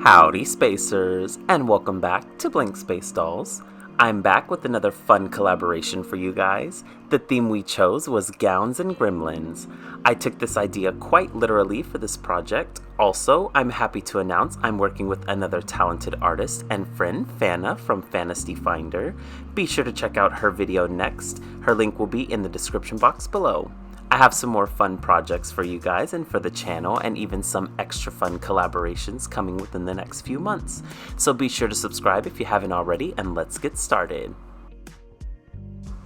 Howdy Spacers, and welcome back to Blank Space Dolls. I'm back with another fun collaboration for you guys. The theme we chose was Gowns and Gremlins. I took this idea quite literally for this project. Also, I'm happy to announce I'm working with another talented artist and friend, Fana from FanastyFinder. Be sure to check out her video next. Her link will be in the description box below. I have some more fun projects for you guys and for the channel, and even some extra fun collaborations coming within the next few months. So be sure to subscribe if you haven't already, and let's get started.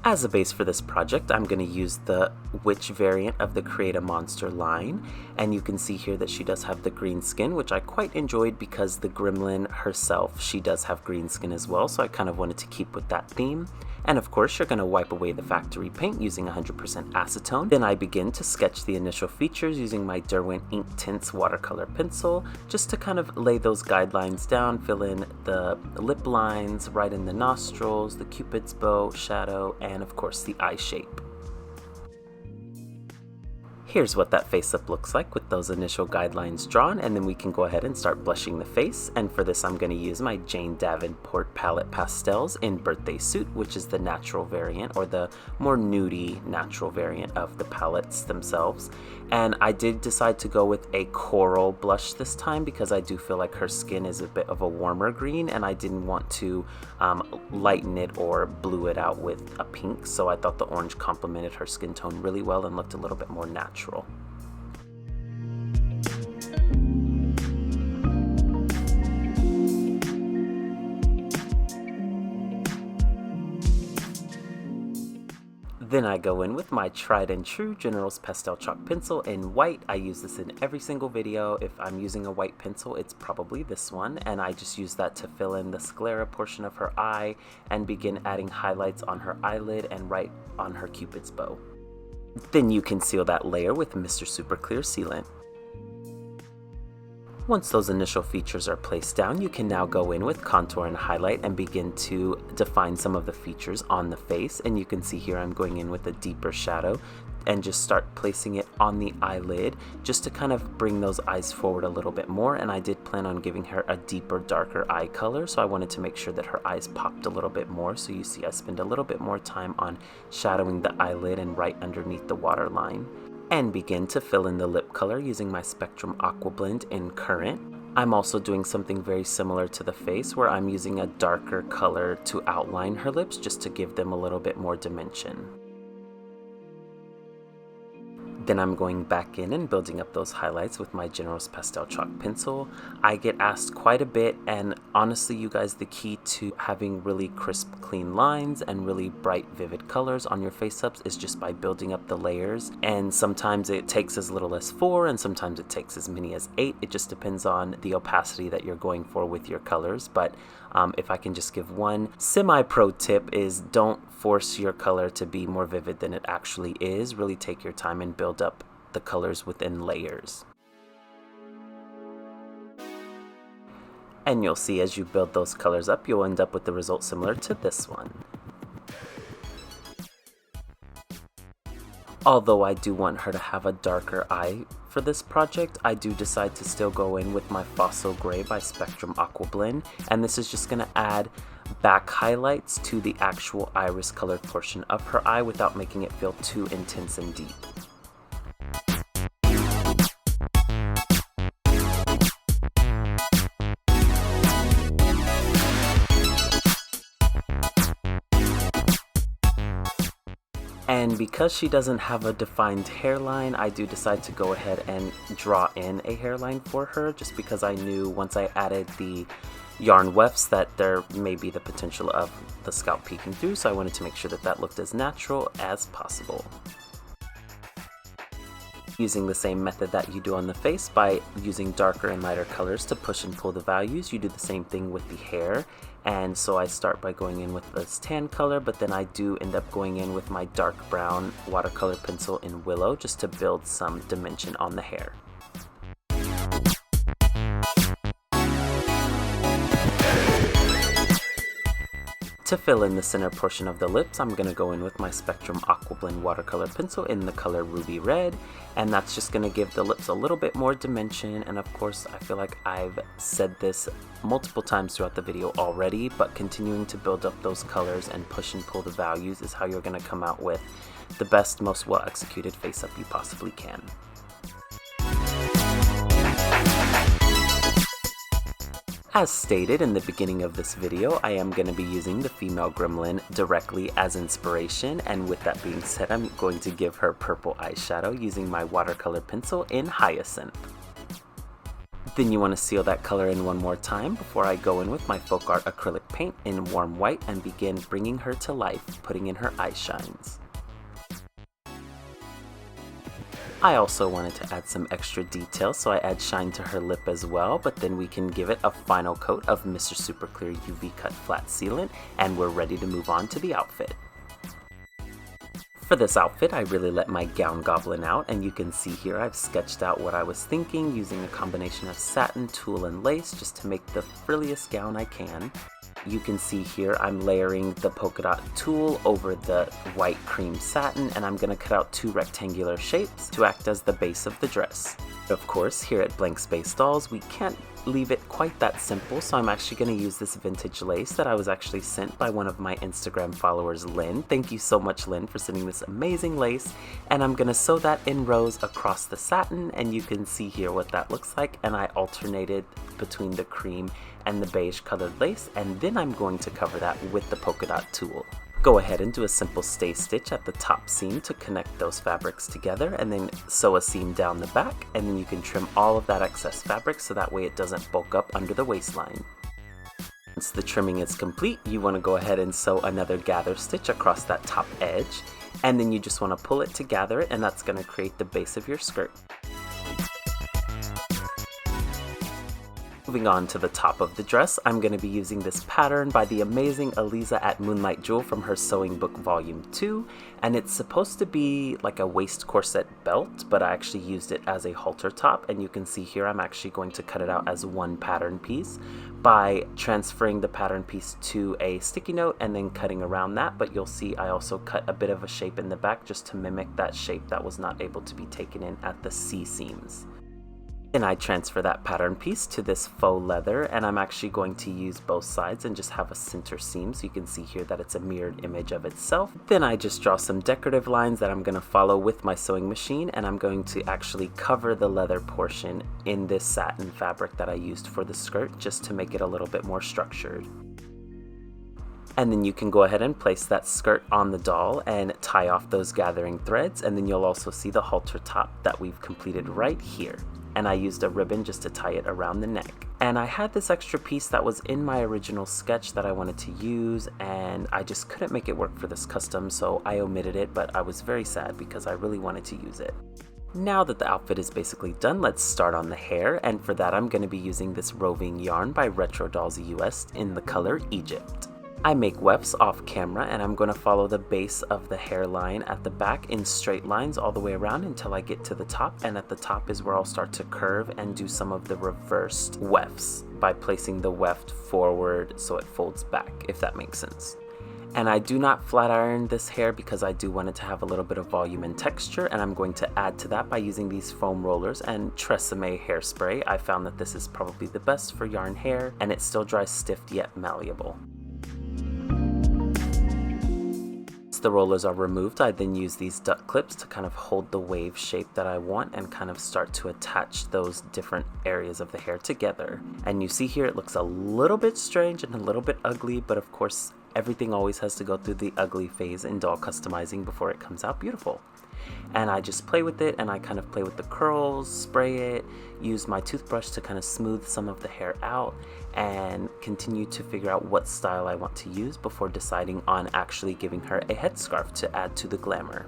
As a base for this project, I'm going to use the Witch variant of the Create a Monster line, and you can see here that she does have the green skin, which I quite enjoyed because the Gremlin herself, she does have green skin as well, so I kind of wanted to keep with that theme. And of course, you're going to wipe away the factory paint using 100% acetone. Then I begin to sketch the initial features using my Derwent Inktense watercolor pencil, just to kind of lay those guidelines down, fill in the lip lines, right in the nostrils, the cupid's bow, shadow, and of course the eye shape. Here's what that face up looks like with those initial guidelines drawn, and then we can go ahead and start blushing the face. And for this, I'm going to use my Jane Davenport palette Pastels in Birthday Suit, which is the natural variant, or the more nudie natural variant of the palettes themselves. And I did decide to go with a coral blush this time because I do feel like her skin is a bit of a warmer green, and I didn't want to lighten it or blue it out with a pink, so I thought the orange complemented her skin tone really well and looked a little bit more natural. Then I go in with my tried and true General's Pastel Chalk Pencil in white. I use this in every single video. If I'm using a white pencil, it's probably this one, and I just use that to fill in the sclera portion of her eye and begin adding highlights on her eyelid and right on her cupid's bow. Then you can seal that layer with Mr. Super Clear Sealant. Once those initial features are placed down, you can now go in with contour and highlight and begin to define some of the features on the face. And you can see here I'm going in with a deeper shadow and just start placing it on the eyelid just to kind of bring those eyes forward a little bit more. And I did plan on giving her a deeper, darker eye color, so I wanted to make sure that her eyes popped a little bit more. So you see I spend a little bit more time on shadowing the eyelid and right underneath the waterline. And begin to fill in the lip color using my Spetrum Aqua blend in Current. I'm also doing something very similar to the face where I'm using a darker color to outline her lips just to give them a little bit more dimension. Then I'm going back in and building up those highlights with my General's Pastel Chalk Pencil. I get asked quite a bit, and honestly you guys, the key to having really crisp, clean lines and really bright, vivid colors on your face ups is just by building up the layers. And sometimes it takes as little as 4 and sometimes it takes as many as 8. It just depends on the opacity that you're going for with your colors. But if I can just give one semi-pro tip is don't force your color to be more vivid than it actually is. Really take your time and build up the colors within layers. And you'll see as you build those colors up, you'll end up with the result similar to this one. Although I do want her to have a darker eye for this project, I do decide to still go in with my Fossil Gray by Spetrum Aqua Blend, and this is just going to add back highlights to the actual iris colored portion of her eye without making it feel too intense and deep. And because she doesn't have a defined hairline, I do decide to go ahead and draw in a hairline for her, just because I knew once I added the yarn wefts that there may be the potential of the scalp peeking through, so I wanted to make sure that that looked as natural as possible. Using the same method that you do on the face by using darker and lighter colors to push and pull the values, you do the same thing with the hair. And so I start by going in with this tan color, but then I do end up going in with my dark brown watercolor pencil in Willow just to build some dimension on the hair. To fill in the center portion of the lips, I'm going to go in with my Spetrum Aqua Blend watercolor pencil in the color Ruby Red, and that's just going to give the lips a little bit more dimension. And of course, I feel like I've said this multiple times throughout the video already, but continuing to build up those colors and push and pull the values is how you're going to come out with the best, most well executed face up you possibly can. As stated in the beginning of this video, I am going to be using the female gremlin directly as inspiration, and with that being said, I'm going to give her purple eyeshadow using my watercolor pencil in Hyacinth. Then you want to seal that color in one more time before I go in with my FolkArt acrylic paint in warm white and begin bringing her to life, putting in her eye shines. I also wanted to add some extra detail, so I add shine to her lip as well, but then we can give it a final coat of Mr. Super Clear UV Cut Flat Sealant, and we're ready to move on to the outfit. For this outfit, I really let my gown goblin out, and you can see here I've sketched out what I was thinking using a combination of satin, tulle, and lace just to make the frilliest gown I can. You can see here I'm layering the Polka Dot Tulle over the white cream satin, and I'm going to cut out 2 rectangular shapes to act as the base of the dress. Of course, here at Blank Space Dolls, we can't leave it quite that simple, so I'm actually going to use this vintage lace that I was actually sent by one of my Instagram followers, Lynn. Thank you so much, Lynn, for sending this amazing lace, and I'm going to sew that in rows across the satin, and you can see here what that looks like, and I alternated between the cream and the beige colored lace, and then I'm going to cover that with the Polka Dot Tulle. Go ahead and do a simple stay stitch at the top seam to connect those fabrics together, and then sew a seam down the back, and then you can trim all of that excess fabric so that way it doesn't bulk up under the waistline. Once the trimming is complete, you want to go ahead and sew another gather stitch across that top edge, and then you just want to pull it to gather it, and that's going to create the base of your skirt. Moving on to the top of the dress, I'm going to be using this pattern by the amazing Eliza at Moonlight Jewel from her Sewing Book Volume 2, and it's supposed to be like a waist corset belt, but I actually used it as a halter top, and you can see here I'm actually going to cut it out as one pattern piece by transferring the pattern piece to a sticky note and then cutting around that, but you'll see I also cut a bit of a shape in the back just to mimic that shape that was not able to be taken in at the C-seams. Then I transfer that pattern piece to this faux leather, and I'm actually going to use both sides and just have a center seam so you can see here that it's a mirrored image of itself. Then I just draw some decorative lines that I'm going to follow with my sewing machine, and I'm going to actually cover the leather portion in this satin fabric that I used for the skirt just to make it a little bit more structured. And then you can go ahead and place that skirt on the doll and tie off those gathering threads, and then you'll also see the halter top that we've completed right here. And I used a ribbon just to tie it around the neck. And I had this extra piece that was in my original sketch that I wanted to use, and I just couldn't make it work for this custom, so I omitted it, but I was very sad because I really wanted to use it. Now that the outfit is basically done, let's start on the hair, and for that I'm going to be using this roving yarn by Retro Dolls US in the color Egypt. I make wefts off camera, and I'm going to follow the base of the hairline at the back in straight lines all the way around until I get to the top, and at the top is where I'll start to curve and do some of the reversed wefts by placing the weft forward so it folds back, if that makes sense. And I do not flat iron this hair because I do want it to have a little bit of volume and texture, and I'm going to add to that by using these foam rollers and Tresemme hairspray. I found that this is probably the best for yarn hair, and it still dries stiff yet malleable. Once the rollers are removed, I then use these duck clips to kind of hold the wave shape that I want and kind of start to attach those different areas of the hair together. And you see here it looks a little bit strange and a little bit ugly, but of course everything always has to go through the ugly phase in doll customizing before it comes out beautiful. And I just play with it, and I kind of play with the curls, spray it, use my toothbrush to kind of smooth some of the hair out, and continue to figure out what style I want to use before deciding on actually giving her a headscarf to add to the glamour.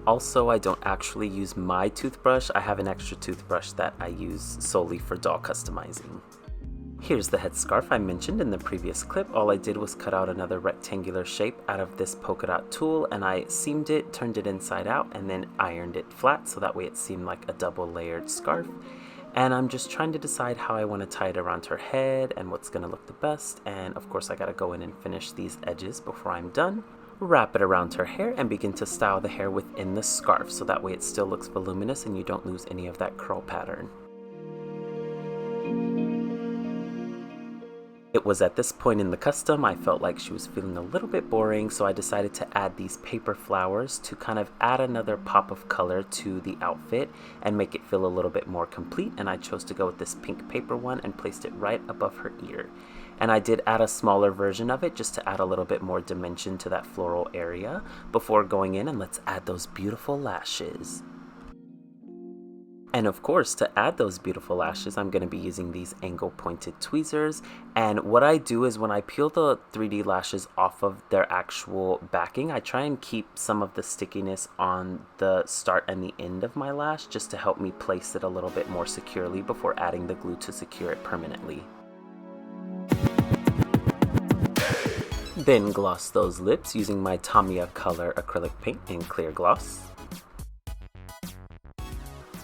Also, I don't actually use my toothbrush. I have an extra toothbrush that I use solely for doll customizing. Here's the headscarf I mentioned in the previous clip. All I did was cut out another rectangular shape out of this polka dot tulle, and I seamed it, turned it inside out, and then ironed it flat so that way it seemed like a double layered scarf. And I'm just trying to decide how I want to tie it around her head and what's going to look the best. And of course I got to go in and finish these edges before I'm done. Wrap it around her hair and begin to style the hair within the scarf so that way it still looks voluminous and you don't lose any of that curl pattern. It was at this point in the custom I felt like she was feeling a little bit boring, so I decided to add these paper flowers to kind of add another pop of color to the outfit and make it feel a little bit more complete, and I chose to go with this pink paper one and placed it right above her ear. And I did add a smaller version of it just to add a little bit more dimension to that floral area before going in, and let's add those beautiful lashes. And of course, to add those beautiful lashes, I'm going to be using these angle pointed tweezers. And what I do is when I peel the 3D lashes off of their actual backing, I try and keep some of the stickiness on the start and the end of my lash just to help me place it a little bit more securely before adding the glue to secure it permanently. Then gloss those lips using my Tamiya color acrylic paint in clear gloss.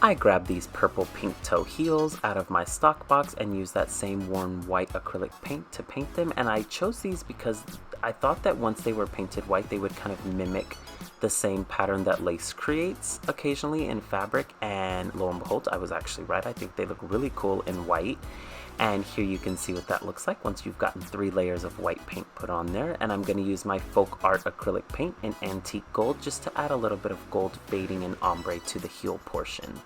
I grabbed these purple pink toe heels out of my stock box and used that same warm white acrylic paint to paint them, and I chose these because I thought that once they were painted white they would kind of mimic the same pattern that lace creates occasionally in fabric, and lo and behold I was actually right. I think they look really cool in white. And here you can see what that looks like once you've gotten 3 layers of white paint put on there. And I'm going to use my FolkArt acrylic paint in antique gold just to add a little bit of gold fading and ombre to the heel portion.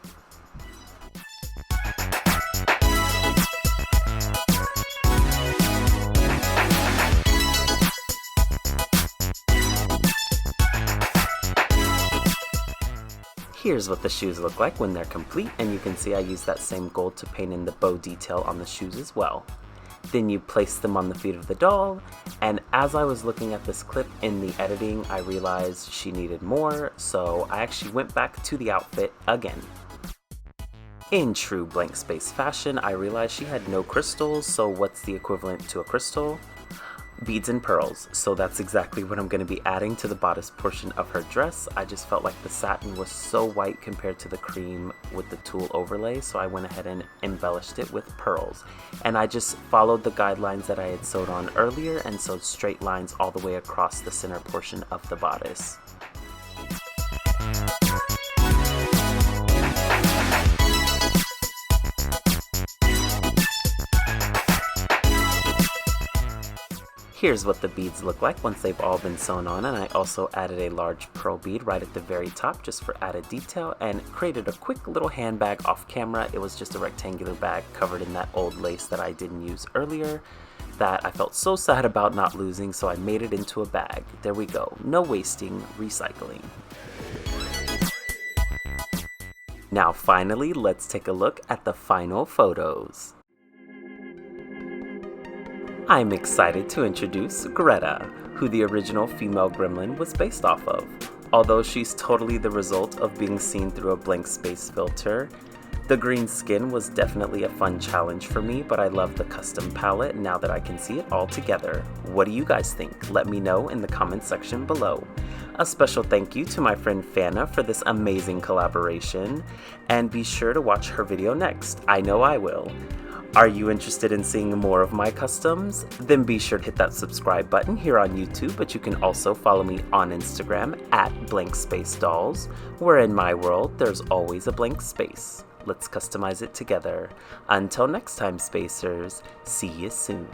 Here's what the shoes look like when they're complete, and you can see I used that same gold to paint in the bow detail on the shoes as well. Then you place them on the feet of the doll, and as I was looking at this clip in the editing, I realized she needed more, so I actually went back to the outfit again. In true blank space fashion, I realized she had no crystals, so what's the equivalent to a crystal? Beads and pearls, so that's exactly what I'm going to be adding to the bodice portion of her dress. I just felt like the satin was so white compared to the cream with the tulle overlay, so I went ahead and embellished it with pearls. And I just followed the guidelines that I had sewed on earlier and sewed straight lines all the way across the center portion of the bodice. Here's what the beads look like once they've all been sewn on, and I also added a large pearl bead right at the very top just for added detail and created a quick little handbag off camera. It was just a rectangular bag covered in that old lace that I didn't use earlier that I felt so sad about not losing, so I made it into a bag. There we go. No wasting, recycling. Now finally, let's take a look at the final photos. I'm excited to introduce Greta, who the original female gremlin was based off of. Although she's totally the result of being seen through a blank space filter, the green skin was definitely a fun challenge for me, but I love the custom palette now that I can see it all together. What do you guys think? Let me know in the comment section below. A special thank you to my friend Fana for this amazing collaboration, and be sure to watch her video next. I know I will. Are you interested in seeing more of my customs? Then be sure to hit that subscribe button here on YouTube, but you can also follow me on Instagram at @BlankSpaceDolls, where in my world there's always a blank space. Let's customize it together. Until next time, Spacers, see you soon.